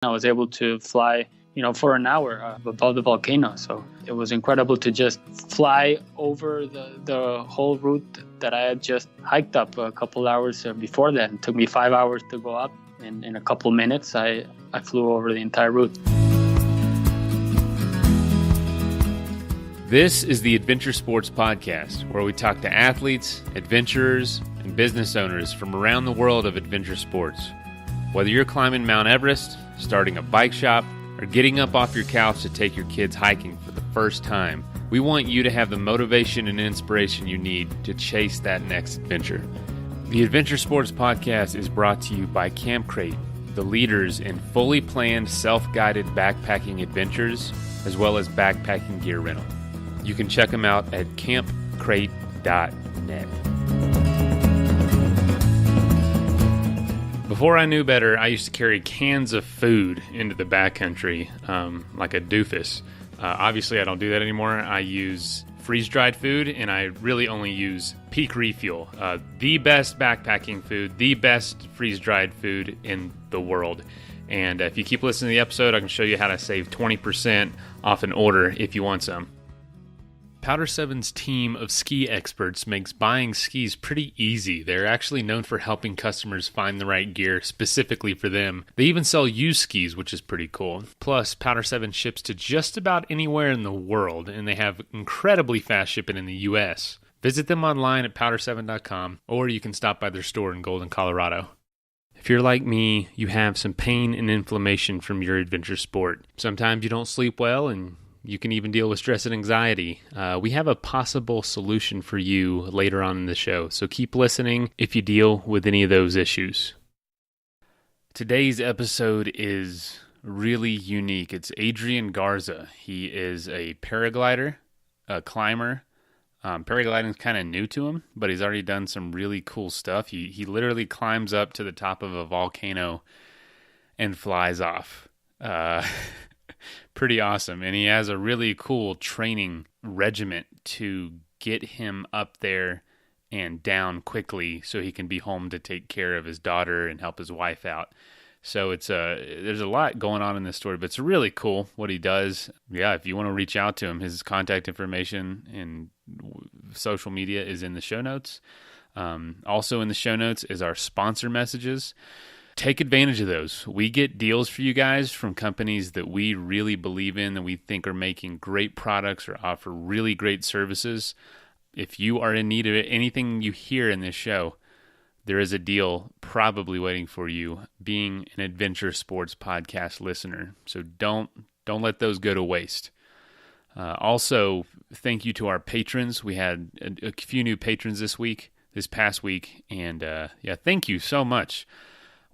I was able to fly, for an hour above the volcano. So it was incredible to just fly over the whole route that I had just hiked up a couple hours before that. It took me 5 hours to go up. And in a couple minutes, I flew over the entire route. This is the Adventure Sports Podcast, where we talk to athletes, adventurers, and business owners from around the world of adventure sports. Whether you're climbing Mount Everest, starting a bike shop, or getting up off your couch to take your kids hiking for the first time, we want you to have the motivation and inspiration you need to chase that next adventure. The Adventure Sports Podcast is brought to you by Camp Crate, the leaders in fully planned self-guided backpacking adventures, as well as backpacking gear rental. You can check them out at campcrate.net. Before I knew better, I used to carry cans of food into the backcountry like a doofus. Obviously, I don't do that anymore. I use freeze-dried food, and I really only use Peak Refuel, the best backpacking food, the best freeze-dried food in the world. And if you keep listening to the episode, I can show you how to save 20% off an order if you want some. Powder 7's team of ski experts makes buying skis pretty easy. They're actually known for helping customers find the right gear specifically for them. They even sell used skis, which is pretty cool. Plus, Powder 7 ships to just about anywhere in the world, and they have incredibly fast shipping in the US. Visit them online at powder7.com, or you can stop by their store in Golden, Colorado. If you're like me, you have some pain and inflammation from your adventure sport. Sometimes you don't sleep well, and you can even deal with stress and anxiety. We have a possible solution for you later on in the show, so keep listening if you deal with any of those issues. Today's episode is really unique. It's Adrian Garza. He is a paraglider, a climber. Paragliding is kind of new to him, but he's already done some really cool stuff. He literally climbs up to the top of a volcano and flies off. Pretty awesome. And he has a really cool training regiment to get him up there and down quickly so he can be home to take care of his daughter and help his wife out. So there's a lot going on in this story, but it's really cool what he does. Yeah, if you want to reach out to him, his contact information and social media is in the show notes. Also in the show notes is our sponsor messages. Take advantage of those. We get deals for you guys from companies that we really believe in, that we think are making great products or offer really great services. If you are in need of anything you hear in this show, there is a deal probably waiting for you being an Adventure Sports Podcast listener. So don't let those go to waste. Also, thank you to our patrons. We had a few new patrons this past week, and thank you so much.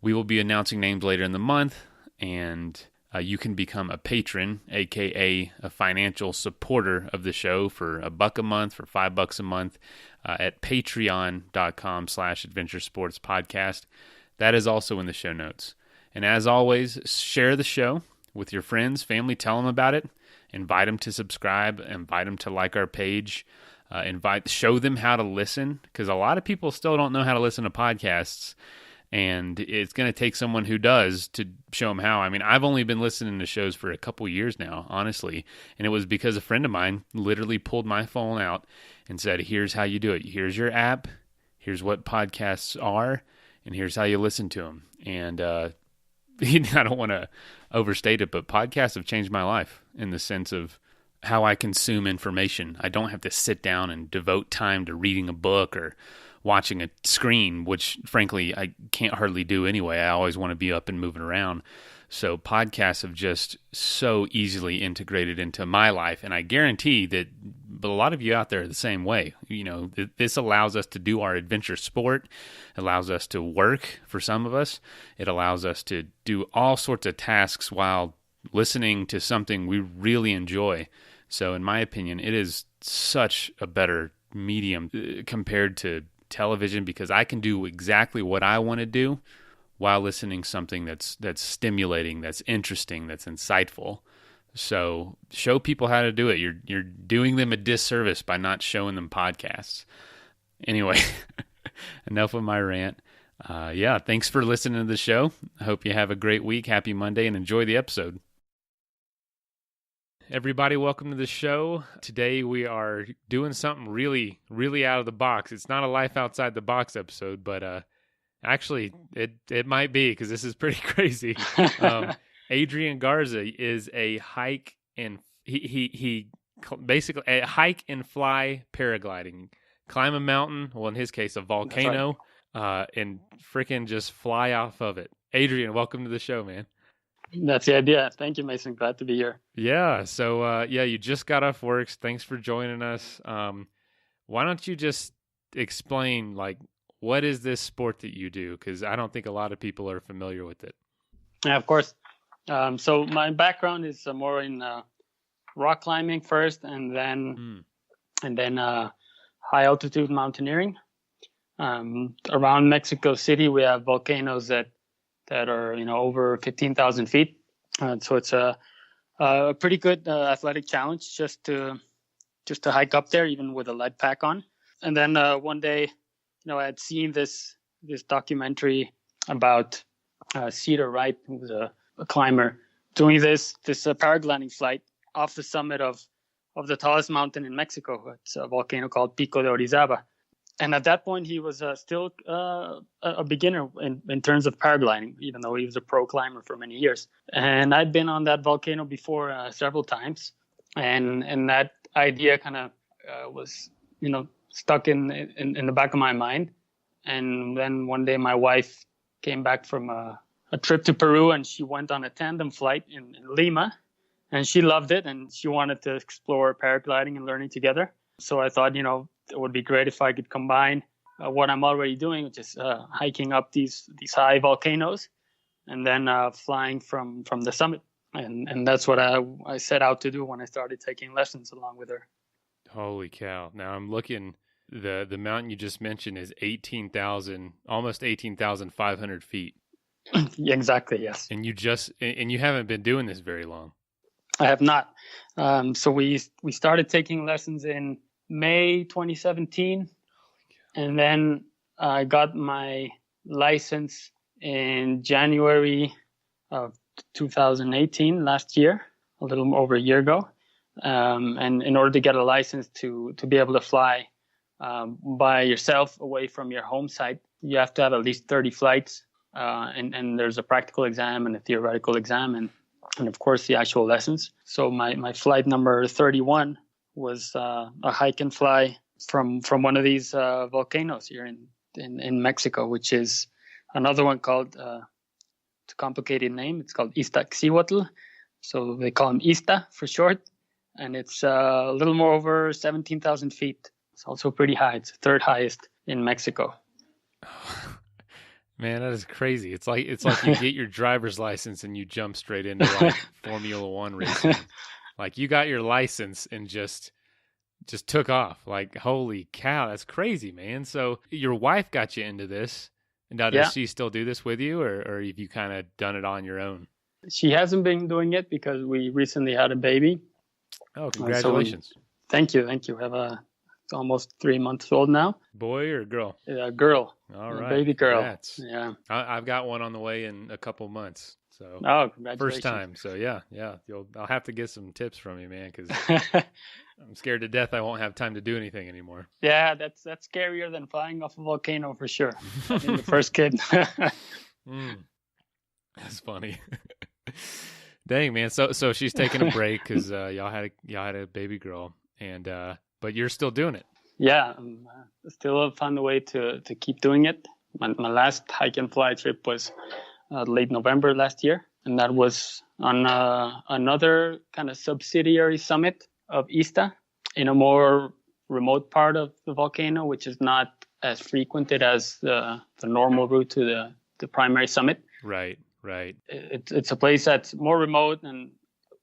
We will be announcing names later in the month, and you can become a patron, aka a financial supporter of the show for $1 a month, for $5 a month, at patreon.com/adventuresportspodcast. That is also in the show notes. And as always, share the show with your friends, family, tell them about it, invite them to subscribe, invite them to like our page, show them how to listen, because a lot of people still don't know how to listen to podcasts. And it's going to take someone who does to show them how. I mean, I've only been listening to shows for a couple years now, honestly. And it was because a friend of mine literally pulled my phone out and said, here's how you do it. Here's your app. Here's what podcasts are. And here's how you listen to them. And I don't want to overstate it, but podcasts have changed my life in the sense of how I consume information. I don't have to sit down and devote time to reading a book or watching a screen, which frankly I can't hardly do anyway. I always want to be up and moving around. So podcasts have just so easily integrated into my life, and I guarantee that a lot of you out there are the same way. You know, this allows us to do our adventure sport, allows us to work for some of us. It allows us to do all sorts of tasks while listening to something we really enjoy. So in my opinion, it is such a better medium compared to television, because I can do exactly what I want to do while listening to something that's stimulating, that's interesting, that's insightful. So show people how to do it. You're doing them a disservice by not showing them podcasts. Anyway, enough of my rant. Yeah, thanks for listening to the show. I hope you have a great week. Happy Monday, and enjoy the episode. Everybody, welcome to the show. Today we are doing something really, really out of the box. It's not a life outside the box episode, but actually it might be, because this is pretty crazy. Adrian Garza is a hike and he basically a hike and fly paragliding, climb a mountain. Well, in his case, a volcano, and freaking just fly off of it. Adrian, welcome to the show, man. That's the idea. Thank you, Mason. Glad to be here. Yeah. So, you just got off work. Thanks for joining us. Why don't you just explain, like, what is this sport that you do? Because I don't think a lot of people are familiar with it. Yeah, of course. So my background is more in rock climbing first, and then high altitude mountaineering. Around Mexico City, we have volcanoes that are over 15,000 feet. So it's a pretty good athletic challenge just to hike up there, even with a light pack on. And then one day, I had seen this documentary about Cedar Wright, who was a climber, doing this paragliding flight off the summit of the tallest mountain in Mexico. It's a volcano called Pico de Orizaba. And at that point, he was still a beginner in terms of paragliding, even though he was a pro climber for many years. And I'd been on that volcano before several times, and that idea kind of was, stuck in the back of my mind. And then one day, my wife came back from a trip to Peru, and she went on a tandem flight in Lima, and she loved it, and she wanted to explore paragliding and learning together. So I thought, it would be great if I could combine what I'm already doing, which is hiking up these high volcanoes, and then flying from the summit. And that's what I set out to do when I started taking lessons along with her. Holy cow. Now I'm looking, the mountain you just mentioned is almost 18,500 feet. Exactly, yes. And you haven't been doing this very long. I have not. So we started taking lessons in May 2017, and then I got my license in January of 2018, last year, a little over a year ago. And in order to get a license to be able to fly by yourself away from your home site, you have to have at least 30 flights, and there's a practical exam and a theoretical exam, and of course the actual lessons. So my flight number 31 was a hike and fly from one of these volcanoes here in Mexico, which is another one called, it's a complicated name. It's called Iztaccíhuatl. So they call him Ista for short. And it's a little more over 17,000 feet. It's also pretty high. It's the third highest in Mexico. Man, that is crazy. It's like you get your driver's license and you jump straight into like Formula One racing. Like you got your license and just took off. Like, holy cow, that's crazy, man. So your wife got you into this. And now does she still do this with you, or have you kind of done it on your own? She hasn't been doing it because we recently had a baby. Oh, congratulations. Thank you. We have it's almost 3 months old now. Boy or girl? A girl. All right. Baby girl. Congrats. Yeah. I've got one on the way in a couple months. So congratulations. First time. So yeah. I'll have to get some tips from you, man, because I'm scared to death I won't have time to do anything anymore. Yeah, that's scarier than flying off a volcano for sure. Being the first kid. That's funny. Dang, man. So she's taking a break because y'all had a baby girl, and but you're still doing it. Yeah, still found a way to keep doing it. My last hike and fly trip was late November last year, and that was on another kind of subsidiary summit of Ista in a more remote part of the volcano, which is not as frequented as the normal route to the primary summit. Right. It's a place that's more remote, and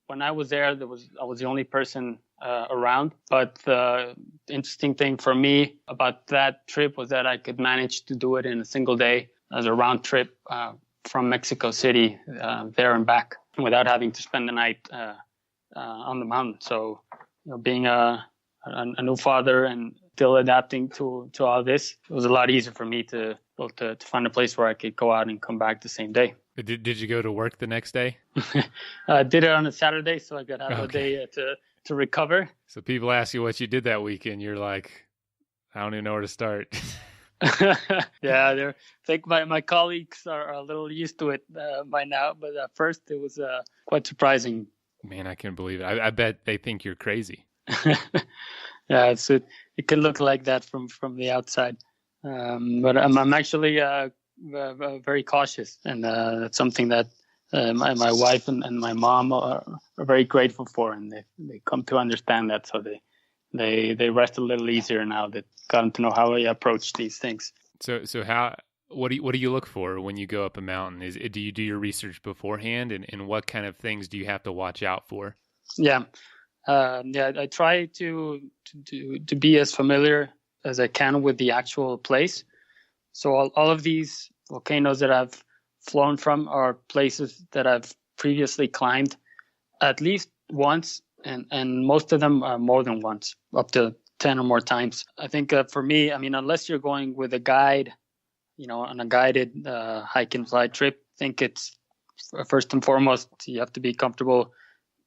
when I was there, I was the only person around. But the interesting thing for me about that trip was that I could manage to do it in a single day as a round trip from Mexico City there and back without having to spend the night on the mountain. So, being a new father and still adapting to all this. It was a lot easier for me to find a place where I could go out and come back the same day. Did you go to work the next day? I did it on a Saturday, so I got out of the day to recover. So people ask you what you did that weekend. You're like, I don't even know where to start. Yeah, I think my colleagues are a little used to it by now, but at first it was quite surprising. Man, I can't believe it. I bet they think you're crazy. Yeah, it can look like that from the outside, but I'm actually very cautious, and that's something that my wife and my mom are very grateful for, and they come to understand that, so they rest a little easier now that gotten to know how I approach these things. So what do you look for when you go up a mountain? Do you do your research beforehand, and what kind of things do you have to watch out for? Yeah. I try to be as familiar as I can with the actual place. So all of these volcanoes that I've flown from are places that I've previously climbed at least once, and most of them are more than once, up to 10 or more times. I think for me, I mean, unless you're going with a guide, on a guided hike and fly trip, I think it's first and foremost, you have to be comfortable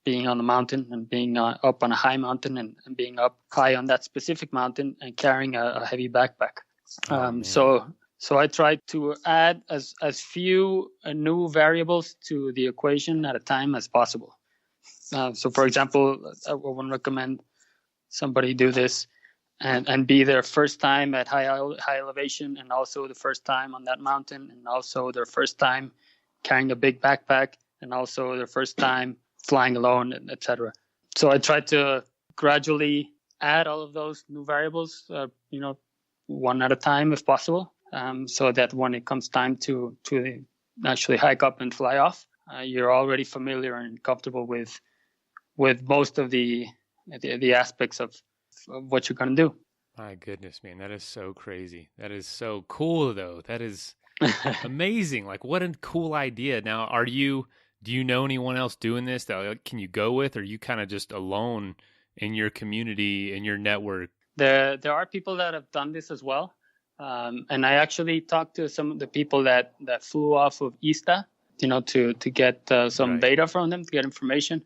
being on the mountain and being up on a high mountain and being up high on that specific mountain and carrying a heavy backpack. So I try to add as few new variables to the equation at a time as possible. So for example, I would recommend somebody do this and be their first time at high elevation, and also the first time on that mountain, and also their first time carrying a big backpack, and also their first time flying alone, etc. So I try to gradually add all of those new variables, one at a time if possible, so that when it comes time to actually hike up and fly off, you're already familiar and comfortable with most of the aspects of what you're going to do. My goodness, man, that is so crazy. That is so cool, though. That is amazing. Like, what a cool idea. Now, do you know anyone else doing this that can you go with, or are you kind of just alone in your community, in your network? There are people that have done this as well. And I actually talked to some of the people that flew off of ISTA, to get some data from them, to get information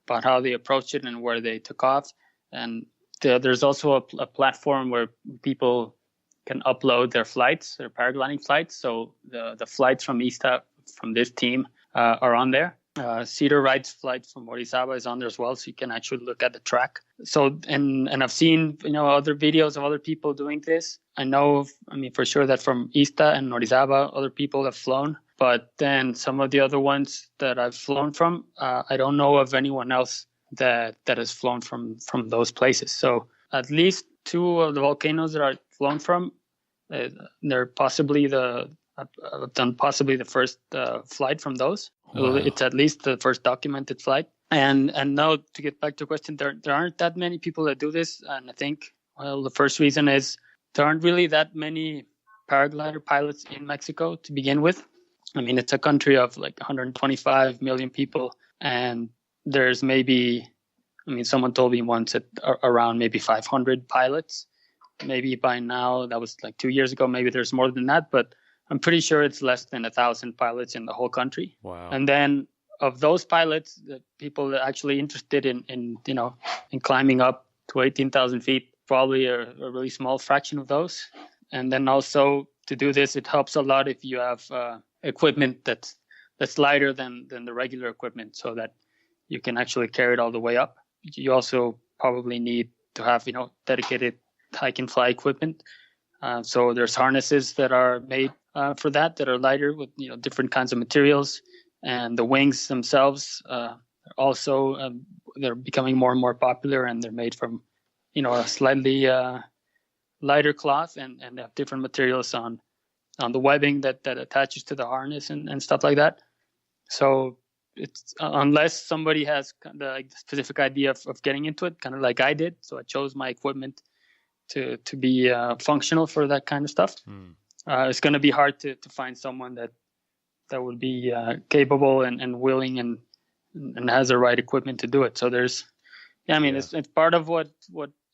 about how they approached it and where they took off. And there's also a platform where people can upload their flights, their paragliding flights. So the flights from ISTA, from this team, are on there. Cedar Wright's flight from Orizaba is on there as well, so you can actually look at the track. So, and I've seen, other videos of other people doing this. I know, for sure that from ISTA and Orizaba, other people have flown. But then some of the other ones that I've flown from, I don't know of anyone else that has flown from those places. So at least two of the volcanoes that I've flown from, they're possibly I've done possibly the first flight from those. Wow. It's at least the first documented flight. And now to get back to the question, there aren't that many people that do this. And I think, the first reason is there aren't really that many paraglider pilots in Mexico to begin with. It's a country of like 125 million people, and there's maybe, someone told me once that around maybe 500 pilots. Maybe by now, that was like 2 years ago, maybe there's more than that, but I'm pretty sure it's less than 1,000 pilots in the whole country. Wow. And then of those pilots, the people that are actually interested in climbing up to 18,000 feet, probably a really small fraction of those. And then also to do this, it helps a lot if you have equipment that's lighter than the regular equipment, so that you can actually carry it all the way up. You also probably need to have, dedicated hike and fly equipment. So there's harnesses that are made for that are lighter with, different kinds of materials. And the wings themselves also, they're becoming more and more popular, and they're made from, a slightly lighter cloth, and they have different materials on the webbing that attaches to the harness and stuff like that. So it's unless somebody has the specific idea of getting into it, kind of like I did. So I chose my equipment to be functional for that kind of stuff. It's going to be hard to find someone that would be capable and willing and has the right equipment to do it. So there's Yeah, I mean, it's part of what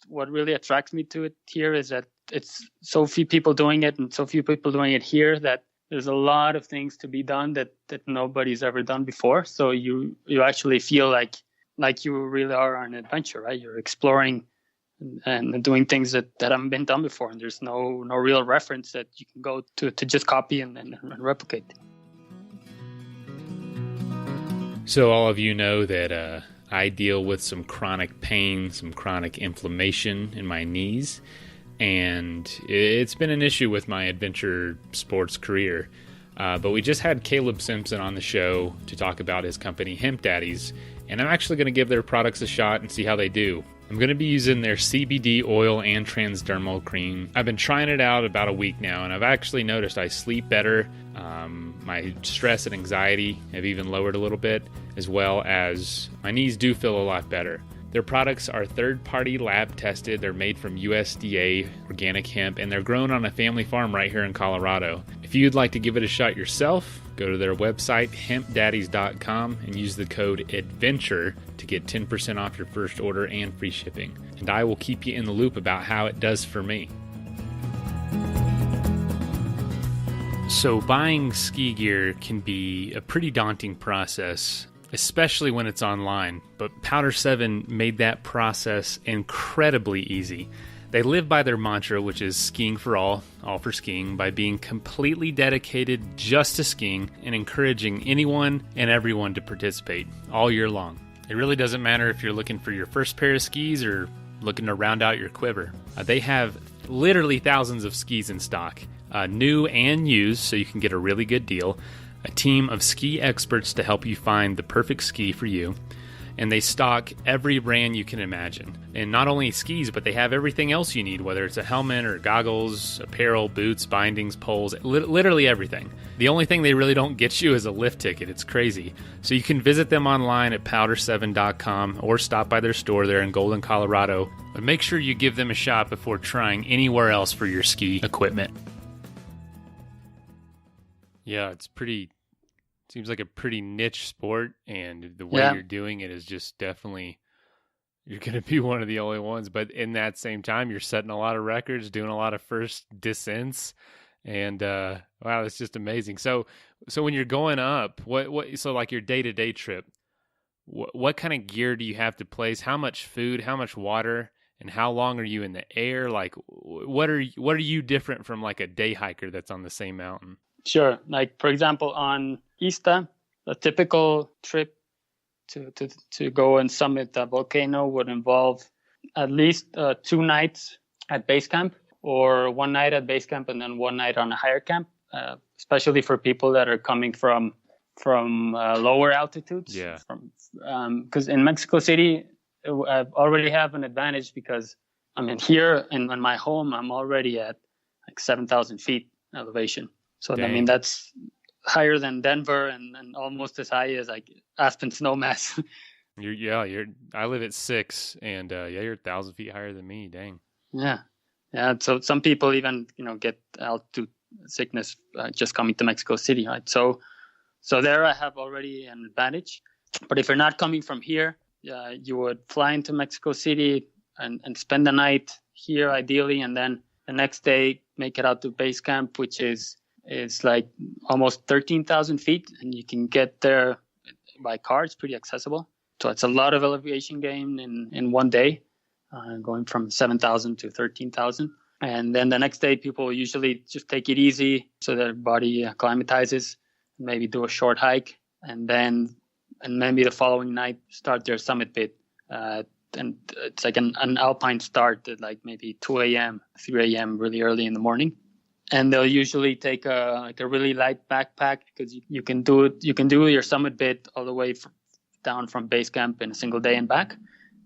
really attracts me to it here is that it's so few people doing it and so few people doing it here that there's a lot of things to be done that nobody's ever done before. So you actually feel like you really are on an adventure, right? You're exploring and doing things that haven't been done before, and there's no real reference that you can go to just copy and replicate. So all of you know that I deal with some chronic pain, some chronic inflammation in my knees, and it's been an issue with my adventure sports career. But we just had Caleb Simpson on the show to talk about his company, Hemp Daddies, and I'm actually going to give their products a shot and see how they do. I'm going to be using their CBD oil and transdermal cream. I've been trying it out about a week now, and I've actually noticed I sleep better. My stress and anxiety have even lowered a little bit, as well as my knees do feel a lot better. Their products are third-party lab tested. They're made from USDA organic hemp, and they're grown on a family farm right here in Colorado. If you'd like to give it a shot yourself, go to their website, hempdaddies.com, and use the code ADVENTURE to get 10% off your first order and free shipping. And I will keep you in the loop about how it does for me. So buying ski gear can be a pretty daunting process, especially when it's online, but Powder 7 made that process incredibly easy. They live by their mantra, which is skiing for all for skiing, by being completely dedicated just to skiing and encouraging anyone and everyone to participate all year long. It really doesn't matter if you're looking for your first pair of skis or looking to round out your quiver. They have literally thousands of skis in stock, new and used, so you can get a really good deal. A team of ski experts to help you find the perfect ski for you. And they stock every brand you can imagine. And not only skis, but they have everything else you need, whether it's a helmet or goggles, apparel, boots, bindings, poles, literally everything. The only thing they really don't get you is a lift ticket. It's crazy. So you can visit them online at powder7.com or stop by their store there in Golden, Colorado. But make sure you give them a shot before trying anywhere else for your ski equipment. Yeah, seems like a pretty niche sport, and the way you're doing it is just definitely, you're going to be one of the only ones. But in that same time, you're setting a lot of records, doing a lot of first descents, and wow, that's just amazing. So when you're going up, so like your day-to-day trip, what kind of gear do you have to place? How much food, how much water, and how long are you in the air? Like, what are you different from like a day hiker that's on the same mountain? Sure. Like, for example, on Ista, a typical trip to go and summit a volcano would involve at least 2 nights at base camp, or 1 night at base camp and then 1 night on a higher camp, especially for people that are coming from lower altitudes. Yeah. Because in Mexico City, I already have an advantage because I mean, here in my home, I'm already at like 7,000 feet elevation. So, dang. I mean, that's higher than Denver and almost as high as like Aspen Snowmass. I live at 6 and you're 1,000 feet higher than me. Dang. Yeah. So some people even, get altitude sickness just coming to Mexico City, right? So there I have already an advantage. But if you're not coming from here, you would fly into Mexico City and spend the night here ideally, and then the next day make it out to base camp, which is like almost 13,000 feet, and you can get there by car. It's pretty accessible. So it's a lot of elevation gain in one day, going from 7,000 to 13,000. And then the next day, people usually just take it easy so their body acclimatizes, maybe do a short hike, and maybe the following night start their summit bit. And it's like an alpine start at like maybe 2 a.m., 3 a.m., really early in the morning. And they'll usually take a really light backpack because you can do your summit bit all the way down from base camp in a single day and back.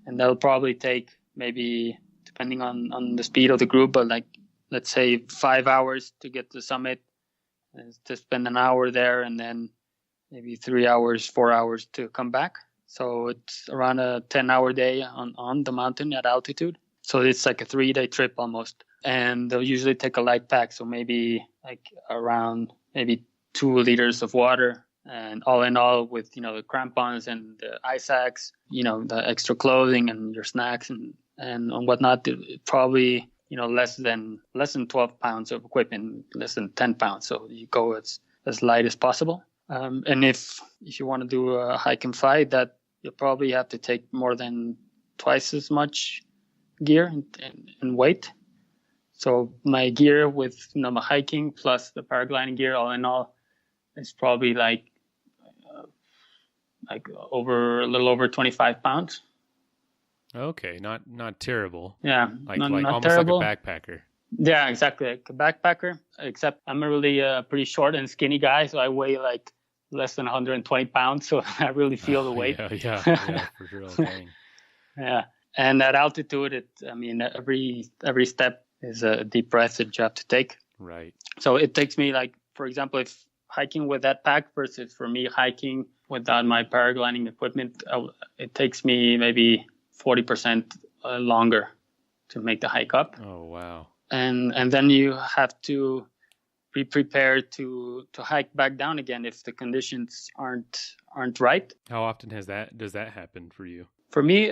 And they'll probably take maybe, depending on the speed of the group, but like, let's say 5 hours to get to the summit, to spend an hour there, and then maybe 3 hours, 4 hours to come back. So it's around a 10-hour day on the mountain at altitude. So it's like a 3-day trip almost. And they'll usually take a light pack, so maybe like around maybe 2 liters of water And all in all, with, the crampons and the ice axe, the extra clothing and your snacks and whatnot, it probably, less than 12 pounds of equipment, less than 10 pounds. So you go as light as possible. And if you want to do a hike and fly, that you'll probably have to take more than twice as much gear and weight. So my gear with, my hiking plus the paragliding gear, all in all, is probably like a little over 25 pounds. Okay, not terrible. Yeah, like not almost terrible. like a backpacker. Yeah, exactly, like a backpacker. Except I'm a really pretty short and skinny guy, so I weigh like less than 120 pounds. So I really feel the weight. Yeah, for sure. Dang. Yeah, and at altitude, every step is a deep breath that you have to take. Right. So it takes me, like, for example, if hiking with that pack versus for me hiking without my paragliding equipment, it takes me maybe 40% longer to make the hike up. Oh, wow. And then you have to be prepared to hike back down again if the conditions aren't right. How often does that happen for you? For me,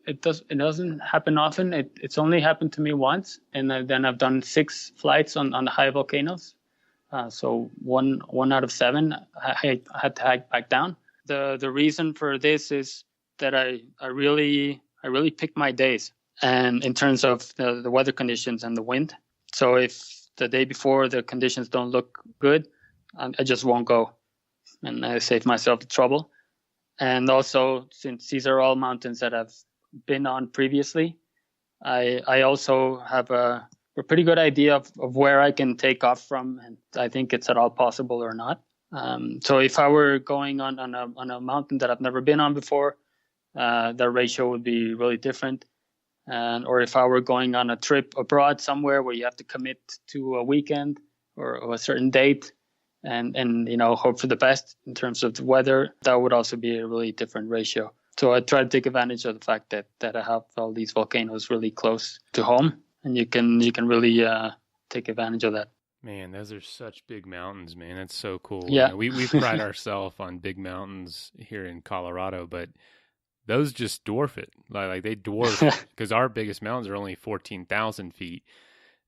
it doesn't happen often. It's only happened to me once, and then I've done 6 flights on the high volcanoes. So one out of 7, I had to hike back down. The reason for this is that I really pick my days, and in terms of the weather conditions and the wind. So if the day before the conditions don't look good, I just won't go, and I save myself the trouble. And also, since these are all mountains that I've been on previously, I also have a pretty good idea of where I can take off from, and I think it's at all possible or not. So if I were going on a mountain that I've never been on before, the ratio would be really different. Or if I were going on a trip abroad somewhere where you have to commit to a weekend or a certain date and hope for the best in terms of the weather, that would also be a really different ratio. So I try to take advantage of the fact that I have all these volcanoes really close to home, and you can really take advantage of that. Man, those are such big mountains, man. That's so cool. Yeah. We pride ourselves on big mountains here in Colorado, but those just dwarf it. Like they dwarf, because our biggest mountains are only 14,000 feet.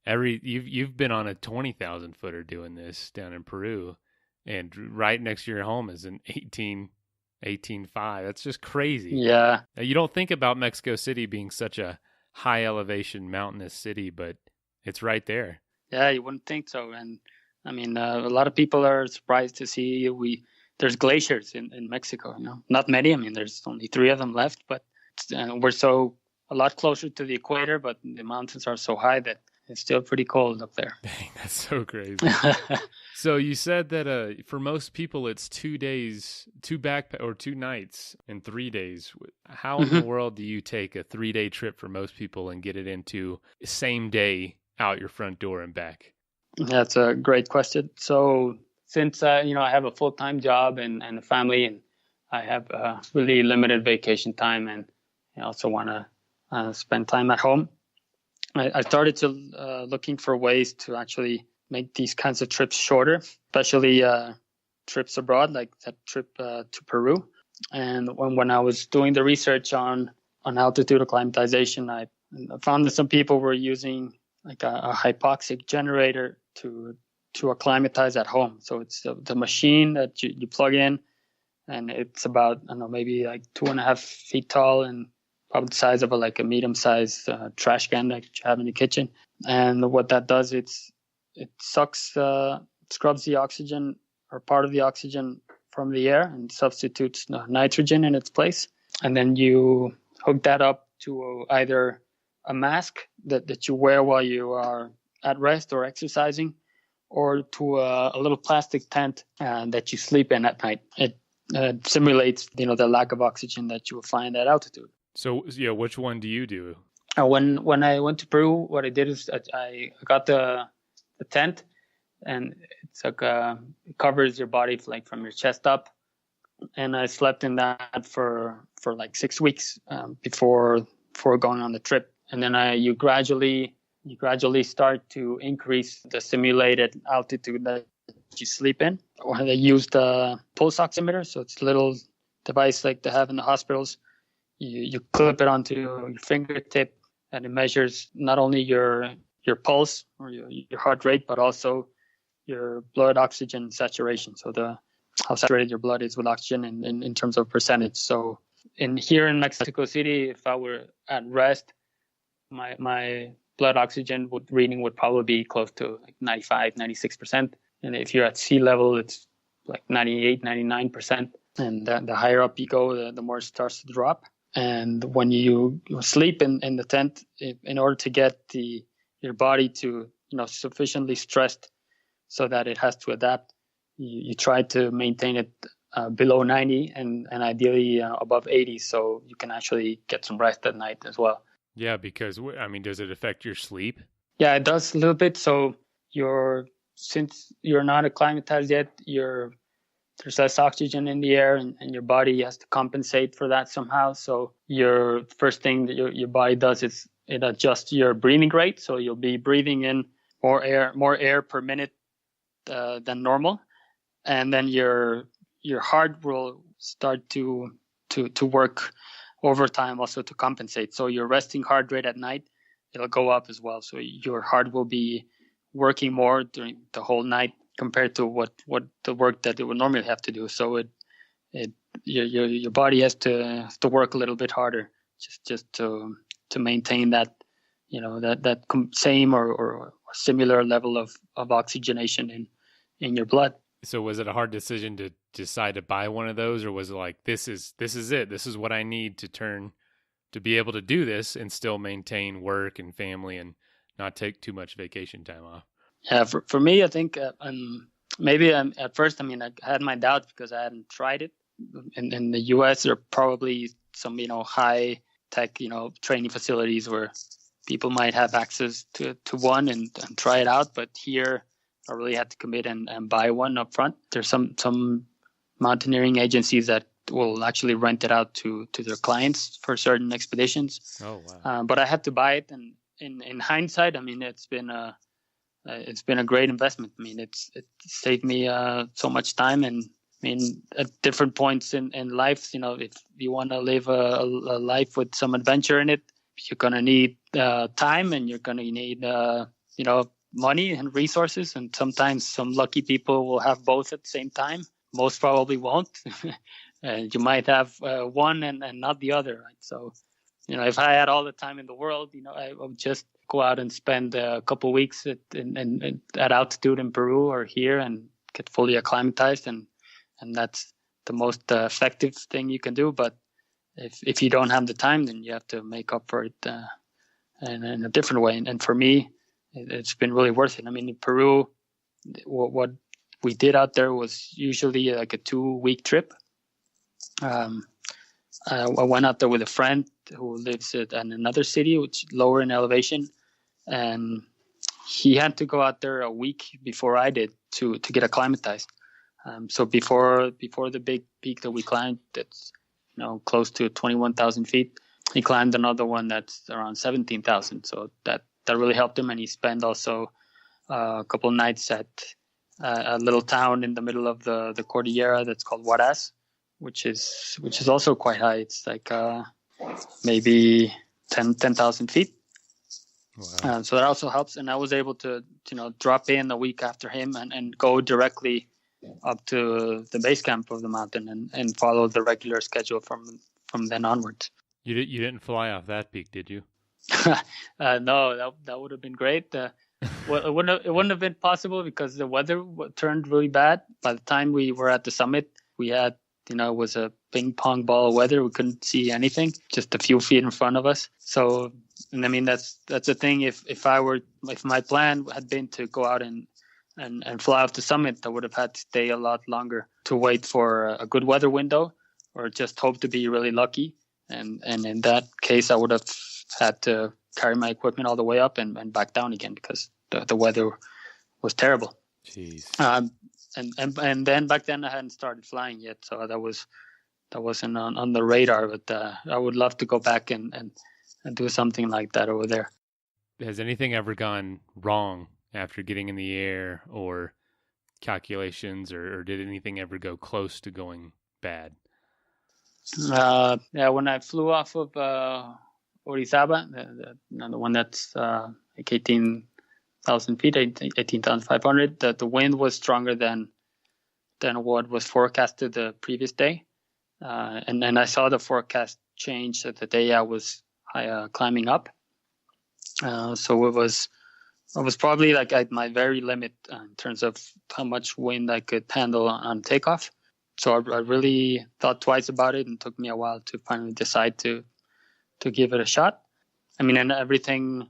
You've been on a 20,000 footer doing this down in Peru, and right next to your home is an 18.5. That's just crazy. Yeah. Now, you don't think about Mexico City being such a high elevation mountainous city, but it's right there. Yeah, you wouldn't think so. And I mean, a lot of people are surprised to see there's glaciers in Mexico. Not many. I mean, there's only 3 of them left, but we're a lot closer to the equator, but the mountains are so high that it's still pretty cold up there. Dang, that's so crazy. So you said that for most people it's 2 days, 2 nights and 3 days. How in the world do you take a 3-day trip for most people and get it into same day out your front door and back? That's a great question. So since I have a full-time job and a family, and I have really limited vacation time, and I also want to spend time at home, I started to looking for ways to actually make these kinds of trips shorter, especially trips abroad, like that trip to Peru. And when I was doing the research on altitude acclimatization, I found that some people were using like a hypoxic generator to acclimatize at home. So it's the machine that you plug in, and it's about, I don't know, maybe like 2.5 feet tall and probably the size of a medium-sized trash can that you have in the kitchen. And what that does, it sucks, scrubs the oxygen or part of the oxygen from the air and substitutes nitrogen in its place. And then you hook that up to either a mask that you wear while you are at rest or exercising, or to a little plastic tent that you sleep in at night. It simulates, the lack of oxygen that you will find at altitude. So, which one do you do? When I went to Peru, what I did is I got the tent, and it's like it covers your body from your chest up, and I slept in that for like 6 weeks before going on the trip, and then you gradually start to increase the simulated altitude that you sleep in. Or they use the pulse oximeter, so it's a little device like they have in the hospitals. You clip it onto your fingertip, and it measures not only your pulse or your heart rate, but also your blood oxygen saturation. So how saturated your blood is with oxygen in terms of percentage. So here in Mexico City, if I were at rest, my blood oxygen reading would probably be close to like 95, 96%. And if you're at sea level, it's like 98, 99%. And the higher up you go, the more it starts to drop. And when you sleep in the tent, in order to get your body to sufficiently stressed so that it has to adapt, you try to maintain it below 90 and ideally above 80, so you can actually get some rest at night as well. Yeah, because does it affect your sleep? Yeah, it does a little bit. So since you're not acclimatized yet, there's less oxygen in the air, and your body has to compensate for that somehow. So your first thing that your body does is it adjusts your breathing rate. So you'll be breathing in more air per minute than normal, and then your heart will start to work overtime also to compensate. So your resting heart rate at night, it'll go up as well. So your heart will be working more during the whole night compared to what the work that it would normally have to do. So your body has to work a little bit harder just to maintain that that same or similar level of oxygenation in your blood. So was it a hard decision to decide to buy one of those, or was it like, this is it, this is what I need to be able to do this and still maintain work and family and not take too much vacation time off? Yeah, for me, I think maybe at first, I had my doubts because I hadn't tried it. In the U.S., there are probably some high tech training facilities where people might have access to one and try it out. But here, I really had to commit and buy one up front. There's some mountaineering agencies that will actually rent it out to their clients for certain expeditions. Oh wow! But I had to buy it, and in hindsight, it's been a great investment. It saved me so much time, and at different points in life, if you want to live a life with some adventure in it, you're gonna need time, and you're gonna need money and resources, and sometimes some lucky people will have both at the same time. Most probably won't. And you might have one and not the other, right? So if I had all the time in the world, I would just go out and spend a couple of weeks at altitude in Peru or here and get fully acclimatized, and that's the most effective thing you can do. But if you don't have the time, then you have to make up for it in a different way. And for me, it's been really worth it. In Peru, what we did out there was usually like a 2-week trip. I went out there with a friend who lives in another city, which is lower in elevation, and he had to go out there a week before I did to get acclimatized. So before the big peak that we climbed, that's close to 21,000 feet, he climbed another one that's around 17,000. So that really helped him, and he spent also a couple of nights at a little town in the middle of the Cordillera that's called Huaraz, which is also quite high. It's like maybe 10,000 feet. Wow. So that also helps. And I was able to drop in a week after him and go directly up to the base camp of the mountain and follow the regular schedule from then onwards. You didn't fly off that peak, did you? No, that would have been great. Well, it wouldn't have been possible because the weather turned really bad. By the time we were at the summit, we had it was a ping pong ball of weather. We couldn't see anything, just a few feet in front of us. So, that's the thing. If my plan had been to go out and fly off the summit, I would have had to stay a lot longer to wait for a good weather window, or just hope to be really lucky. And in that case, I would have had to carry my equipment all the way up and back down again because the weather was terrible. Jeez. And then back then I hadn't started flying yet, so that wasn't on the radar. But I would love to go back and do something like that over there. Has anything ever gone wrong after getting in the air, or calculations, or did anything ever go close to going bad? When I flew off of Orizaba, the one that's like 18,000 feet, 18,500, the wind was stronger than what was forecasted the previous day. And I saw the forecast change the day I was climbing up. So I was probably like at my very limit in terms of how much wind I could handle on takeoff. So I really thought twice about it, and it took me a while to finally decide to give it a shot. I mean, and everything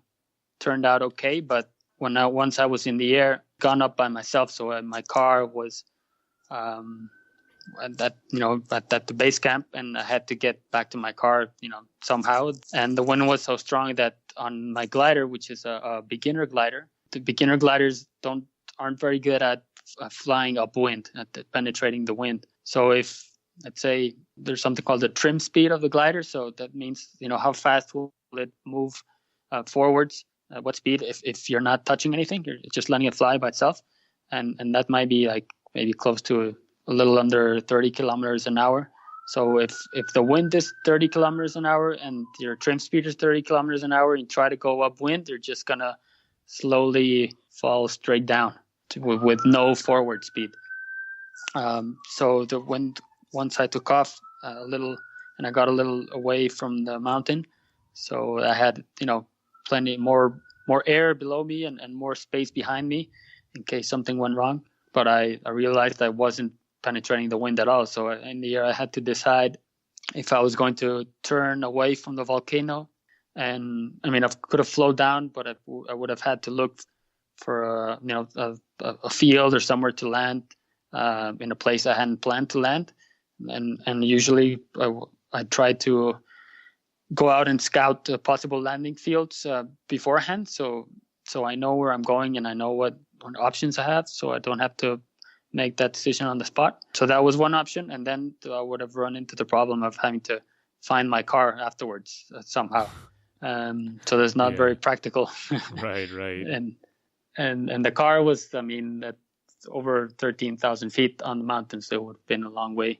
turned out okay, but once I was in the air, gone up by myself, so my car was at the base camp, and I had to get back to my car, somehow. And the wind was so strong that on my glider, which is a beginner glider, the beginner gliders aren't very good at flying upwind, at penetrating the wind. So if, let's say, there's something called the trim speed of the glider, so that means how fast will it move forwards, what speed if you're not touching anything, you're just letting it fly by itself, and that might be like maybe close to a little under 30 kilometers an hour. So if the wind is 30 kilometers an hour and your trim speed is 30 kilometers an hour, and you try to go upwind, you're just gonna slowly fall straight down with no forward speed. So the wind, once I took off a little and I got a little away from the mountain, so I had plenty more air below me and more space behind me in case something went wrong. But I realized I wasn't penetrating the wind at all. So in the air, I had to decide if I was going to turn away from the volcano. And I mean, I could have flowed down, but I would have had to look for a field or somewhere to land in a place I hadn't planned to land. And usually I try to go out and scout possible landing fields beforehand, so I know where I'm going and I know what options I have, so I don't have to make that decision on the spot. So that was one option, and then I would have run into the problem of having to find my car afterwards somehow. So that's not very practical. Right. And the car was, I mean, at over 13,000 feet on the mountain, so it would have been a long way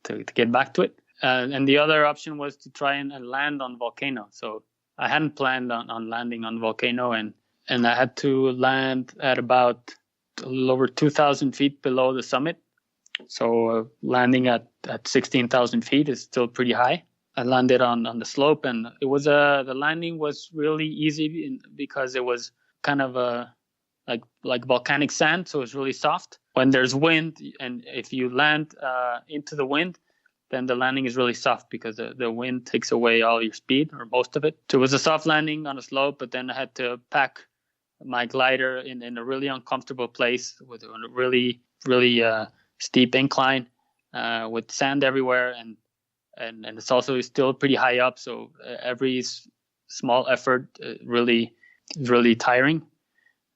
to get back to it. And the other option was to try and land on Volcano. So I hadn't planned on landing on Volcano, and I had to land at about a little over 2,000 feet below the summit. So landing at 16,000 feet is still pretty high. I landed on the slope, and it was the landing was really easy because it was kind of like volcanic sand, so it's really soft. When there's wind, and if you land into the wind, then the landing is really soft because the wind takes away all your speed, or most of it. So it was a soft landing on a slope, but then I had to pack my glider in a really uncomfortable place with a really, really steep incline with sand everywhere. And it's also still pretty high up, so every small effort really is really tiring.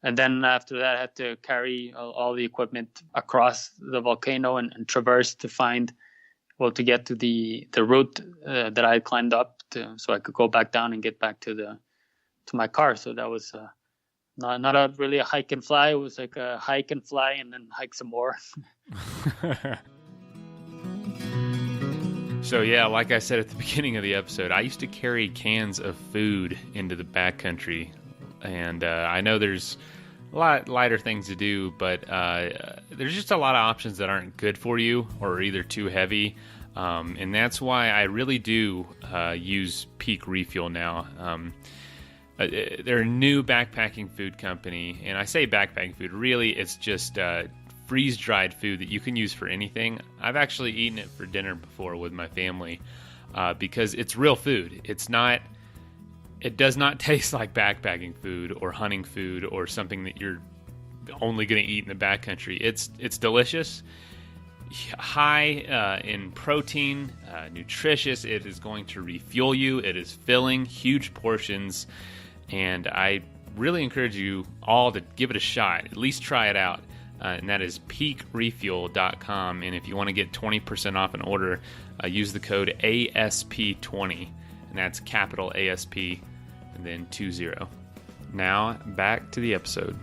And then after that, I had to carry all the equipment across the volcano and traverse to get to the route that I had climbed up so I could go back down and get back to my car. So that was not really a hike and fly. It was like a hike and fly and then hike some more. So yeah, like I said at the beginning of the episode, I used to carry cans of food into the backcountry, and I know there's a lot lighter things to do, but there's just a lot of options that aren't good for you or are either too heavy, and that's why I really do use Peak Refuel now. They're a new backpacking food company, and I say backpacking food, really it's just freeze-dried food that you can use for anything. I've actually eaten it for dinner before with my family because it's real food. It does not taste like backpacking food or hunting food or something that you're only going to eat in the backcountry. It's delicious, high in protein, nutritious. It is going to refuel you. It is filling, huge portions, and I really encourage you all to give it a shot. At least try it out. And that is peakrefuel.com. And if you want to get 20% off an order, use the code ASP20. And that's capital ASP and then 20. Now, back to the episode.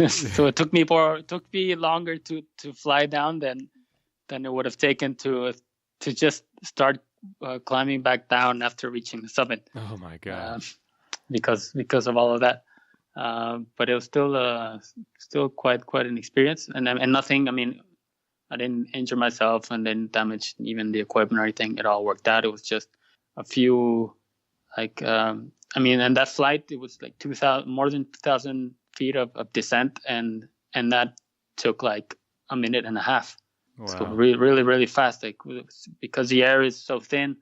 So it took me longer to fly down than it would have taken to just start climbing back down after reaching the summit. Oh my God. Because of all of that. But it was still quite an experience, and nothing. I mean, I didn't injure myself and didn't damage even the equipment or anything. It all worked out. It was just a few, like, and that flight, it was like more than 2,000 feet of descent, and that took like a minute and a half. Wow. So really, really fast. Like, because the air is so thin,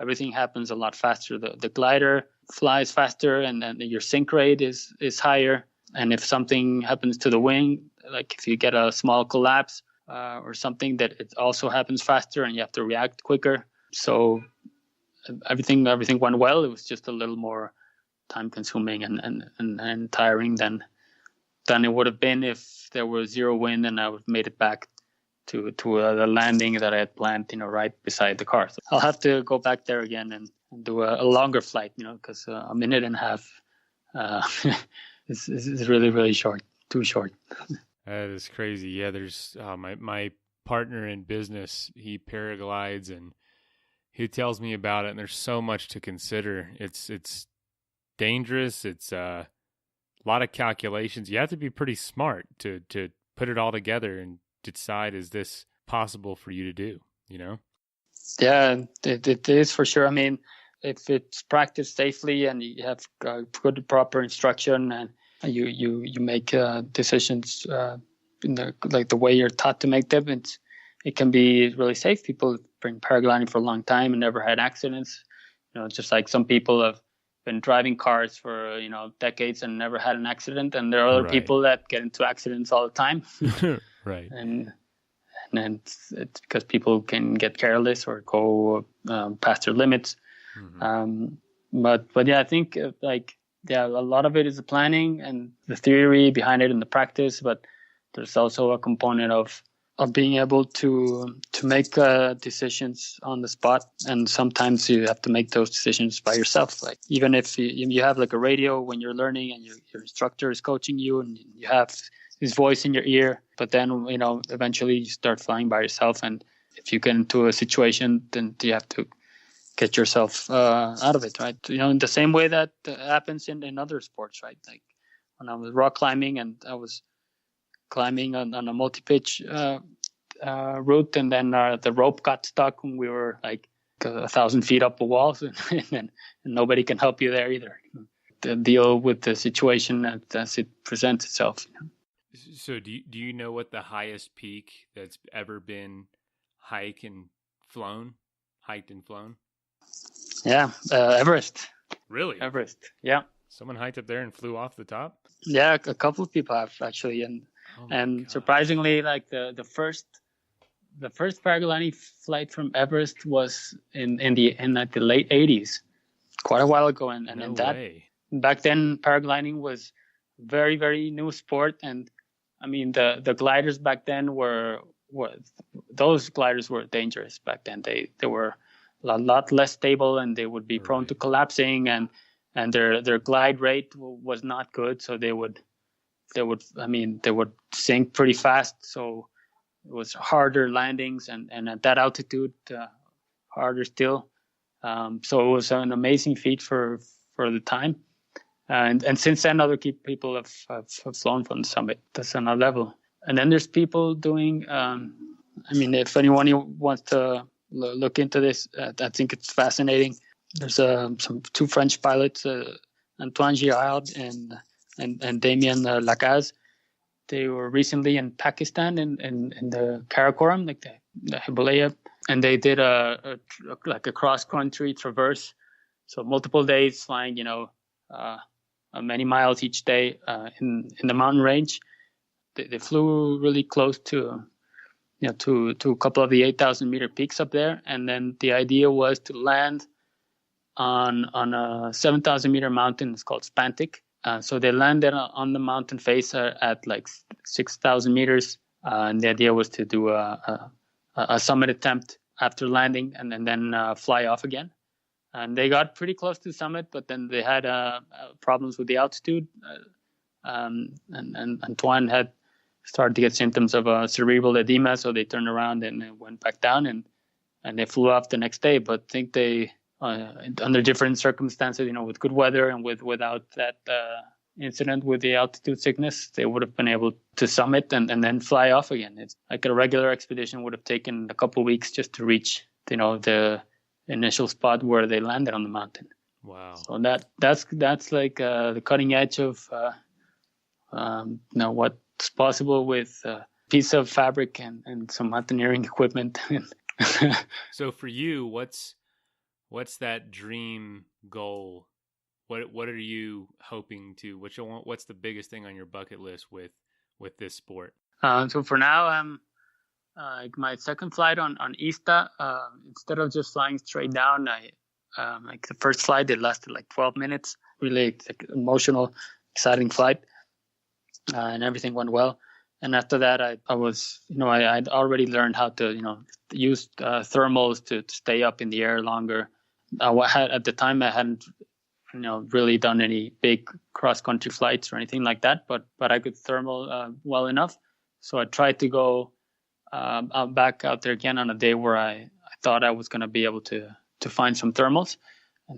everything happens a lot faster. The glider flies faster, and your sink rate is higher. And if something happens to the wing, like if you get a small collapse or something, that it also happens faster, and you have to react quicker. So everything went well. It was just a little more time consuming and tiring than it would have been if there was zero wind and I would have made it back to the landing that I had planned, right beside the car. So I'll have to go back there again and do a longer flight, because a minute and a half is really, really short, too short. That is crazy. Yeah, there's my partner in business, he paraglides, and he tells me about it, and there's so much to consider. It's dangerous. It's a lot of calculations. You have to be pretty smart to put it all together and decide, is this possible for you to do, Yeah, it is for sure. I mean, if it's practiced safely and you have good proper instruction, and you make decisions in the way you're taught to make them, it can be really safe. People have been paragliding for a long time and never had accidents. Just like some people have been driving cars for decades and never had an accident, and there are other people that get into accidents all the time. Right. And it's because people can get careless or go past their limits. Mm-hmm. But yeah, I think a lot of it is the planning and the theory behind it and the practice, but there's also a component of being able to make decisions on the spot, and sometimes you have to make those decisions by yourself. Like, even if you have like a radio when you're learning and your instructor is coaching you and you have his voice in your ear, but then eventually you start flying by yourself, and if you get into a situation, then you have to get yourself out of it, right? In the same way that happens in other sports, right? Like when I was rock climbing and I was climbing on a multi-pitch route, and then the rope got stuck when we were like 1,000 feet up the walls, and nobody can help you there either. To deal with the situation as it presents itself. So do you know what the highest peak that's ever been hiked and flown? Yeah, Everest. Really? Everest. Yeah. Someone hiked up there and flew off the top? Yeah, a couple of people have actually, and surprisingly, like the first paragliding flight from Everest was in the late 80s, quite a while ago, and that way. Back then paragliding was very, very new sport, and I mean the gliders back then were those gliders were dangerous back then. They were a lot less stable, and they would be prone to collapsing, and their glide rate was not good, so they would sink pretty fast. So it was harder landings, and at that altitude, harder still. So it was an amazing feat for the time. And since then, other people have flown from the summit. That's another level. And then there's people doing, if anyone wants to look into this, I think it's fascinating. There's two French pilots, Antoine Girard and Damien Lacaze. They were recently in Pakistan in the Karakoram, like the Himalaya, and they did a cross-country traverse. So multiple days flying, many miles each day in the mountain range. They flew really close to a couple of the 8,000 meter peaks up there, and then the idea was to land on a 7,000 meter mountain. It's called Spantic. So they landed on the mountain face at like 6,000 meters, and the idea was to do a summit attempt after landing, and then fly off again. And they got pretty close to the summit, but then they had problems with the altitude, and Antoine had started to get symptoms of cerebral edema, so they turned around and went back down, and they flew off the next day. But I think they, under different circumstances, with good weather and without that incident with the altitude sickness, they would have been able to summit and then fly off again. It's like a regular expedition would have taken a couple of weeks just to reach, the initial spot where they landed on the mountain. Wow. So that's like the cutting edge of what's possible with a piece of fabric and some mountaineering equipment. So for you, what's that dream goal? What are you hoping to? What's the biggest thing on your bucket list with this sport? So for now, my second flight on ISTA, instead of just flying straight down, like the first flight, it lasted like 12 minutes. Really emotional, exciting flight, and everything went well. And after that, I was, I'd already learned how to, use thermals to stay up in the air longer. At the time, I hadn't, really done any big cross-country flights or anything like that, but I could thermal well enough. So I tried to go back out there again on a day where I thought I was going to be able to find some thermals.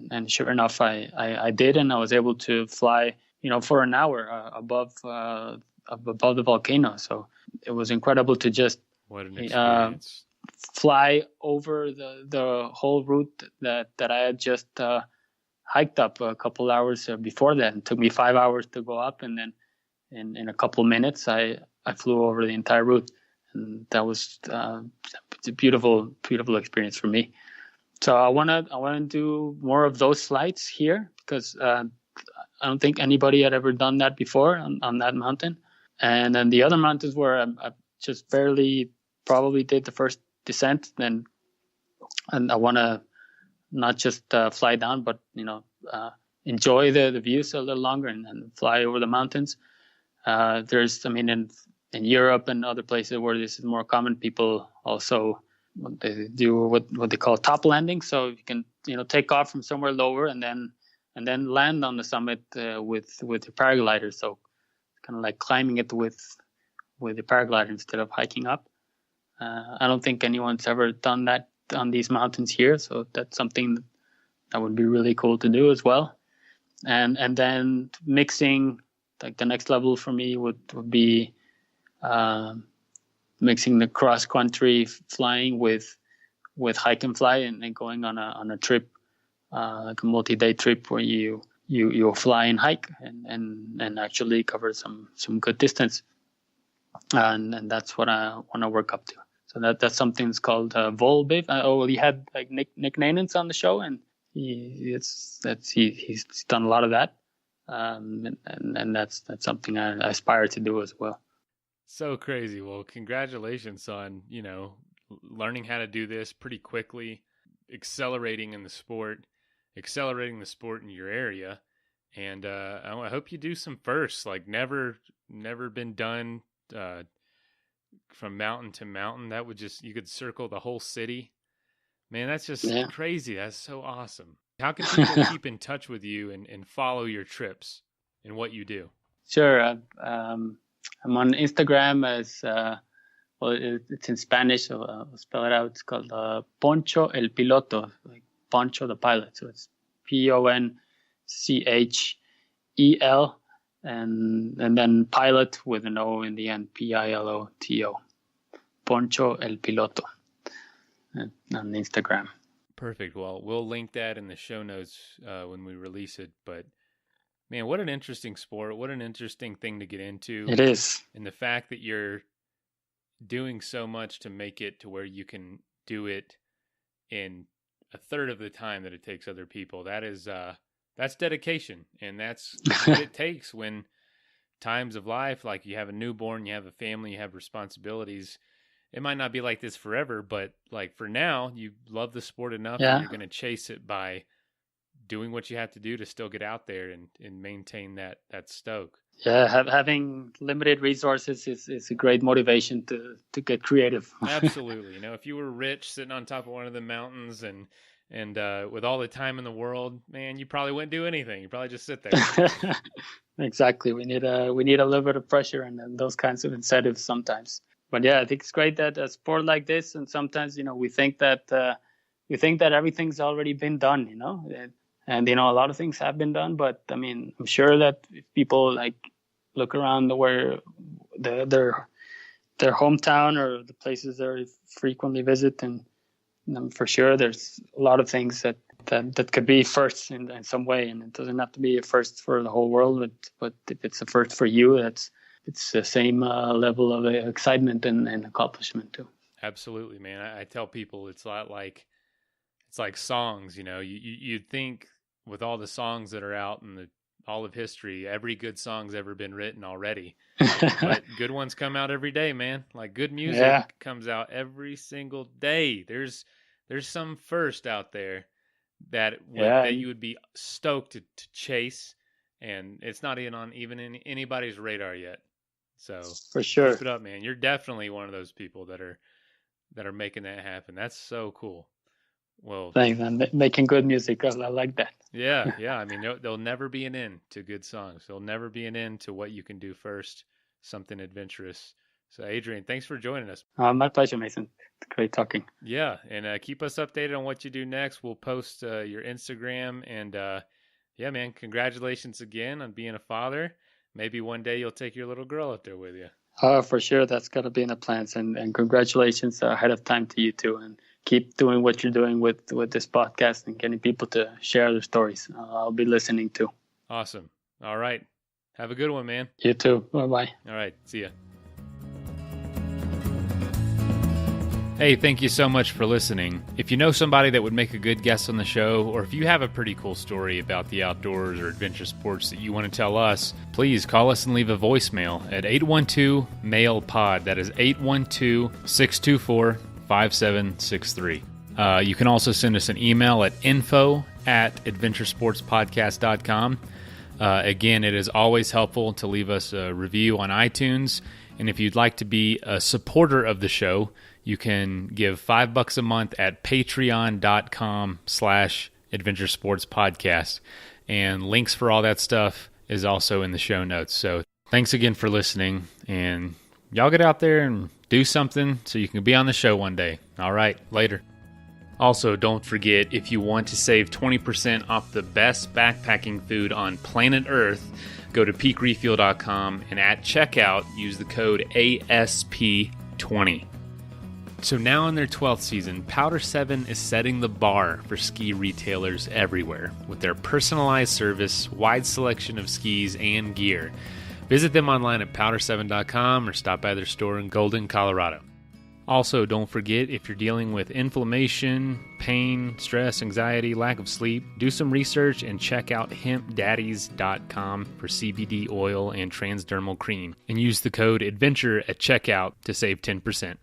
And sure enough, I did, and I was able to fly, for an hour above the volcano. So it was incredible to just what an experience. Fly over the whole route that I had just hiked up a couple hours before that. It took me 5 hours to go up, and then in a couple minutes I flew over the entire route, and that was it's a beautiful experience for me. So I want to do more of those flights here, because I don't think anybody had ever done that before on that mountain. And then the other mountains where I just barely probably did the first descent, and I want to not just fly down, but enjoy the views a little longer and fly over the mountains. There's, in Europe and other places where this is more common, people also they do what they call top landing. So you can take off from somewhere lower and then land on the summit with your paraglider. So kind of like climbing it with the paraglider instead of hiking up. I don't think anyone's ever done that on these mountains here, so that's something that would be really cool to do as well. And then mixing, like the next level for me would be mixing the cross country flying with hike and fly, and then going on a trip, like a multi-day trip where you'll fly and hike and actually cover some good distance. And that's what I want to work up to. So that's something that's called Volbiv. He had like Nick Nanens on the show, and he's done a lot of that. And that's something I aspire to do as well. So crazy. Well, congratulations on, learning how to do this pretty quickly, accelerating the sport in your area. And I hope you do some firsts, like never been done from mountain to mountain. That would you could circle the whole city. Man, that's just crazy. That's so awesome. How can people keep in touch with you and follow your trips and what you do? Sure. I'm on Instagram as, it's in Spanish, so I'll spell it out. It's called Poncho el Piloto, like Poncho the pilot. So it's Ponchel, and then pilot with an O in the end, Piloto. Poncho el Piloto on Instagram. Perfect. Well, we'll link that in the show notes when we release it. But man, what an interesting sport. What an interesting thing to get into. It is. And the fact that you're doing so much to make it to where you can do it in a third of the time that it takes other people. That's dedication. And that's what it takes when times of life, like you have a newborn, you have a family, you have responsibilities. It might not be like this forever, but like for now, you love the sport enough that you're going to chase it by doing what you have to do to still get out there and maintain that stoke. Yeah, having limited resources is a great motivation to get creative. Absolutely. If you were rich sitting on top of one of the mountains and And with all the time in the world, man, you probably wouldn't do anything. You probably just sit there. Exactly. We need a little bit of pressure and those kinds of incentives sometimes. But yeah, I think it's great that a sport like this, and sometimes we think that everything's already been done, and a lot of things have been done. But I mean, I'm sure that if people like look around where their hometown or the places they frequently visit, and for sure there's a lot of things that could be firsts in some way, and it doesn't have to be a first for the whole world, but if it's a first for you, it's the same level of excitement and accomplishment too. Absolutely, man. I tell people it's like songs. You'd think with all the songs that are out in all of history, every good song's ever been written already. But good ones come out every day, man. Like good music comes out every single day. There's some first out there that you would be stoked to chase, and it's not even on anybody's radar yet. So for sure, keep it up, man. You're definitely one of those people that are making that happen. That's so cool. Well, thanks, man. Making good music, I like that. Yeah. I mean, there'll never be an end to good songs. There'll never be an end to what you can do first, something adventurous. So, Adrian, thanks for joining us. My pleasure, Mason. Great talking. Yeah, and keep us updated on what you do next. We'll post your Instagram, and yeah, man, congratulations again on being a father. Maybe one day you'll take your little girl up there with you. For sure, that's got to be in the plans. And congratulations ahead of time to you too. And keep doing what you're doing with this podcast and getting people to share their stories. I'll be listening too. Awesome. All right. Have a good one, man. You too. Bye-bye. All right. See ya. Hey, thank you so much for listening. If you know somebody that would make a good guest on the show, or if you have a pretty cool story about the outdoors or adventure sports that you want to tell us, please call us and leave a voicemail at 812-MAIL-POD. That is 812-624-5763. You can also send us an email at info@adventuresportspodcast.com. Again, it is always helpful to leave us a review on iTunes. And if you'd like to be a supporter of the show, you can give $5 a month at patreon.com/adventuresportspodcast. And links for all that stuff is also in the show notes. So thanks again for listening. And y'all get out there and do something so you can be on the show one day. All right, later. Also, don't forget, if you want to save 20% off the best backpacking food on planet Earth, go to peakrefuel.com and at checkout, use the code ASP20. So now in their 12th season, Powder 7 is setting the bar for ski retailers everywhere with their personalized service, wide selection of skis and gear. Visit them online at powder7.com or stop by their store in Golden, Colorado. Also, don't forget, if you're dealing with inflammation, pain, stress, anxiety, lack of sleep, do some research and check out hempdaddies.com for CBD oil and transdermal cream. And use the code ADVENTURE at checkout to save 10%.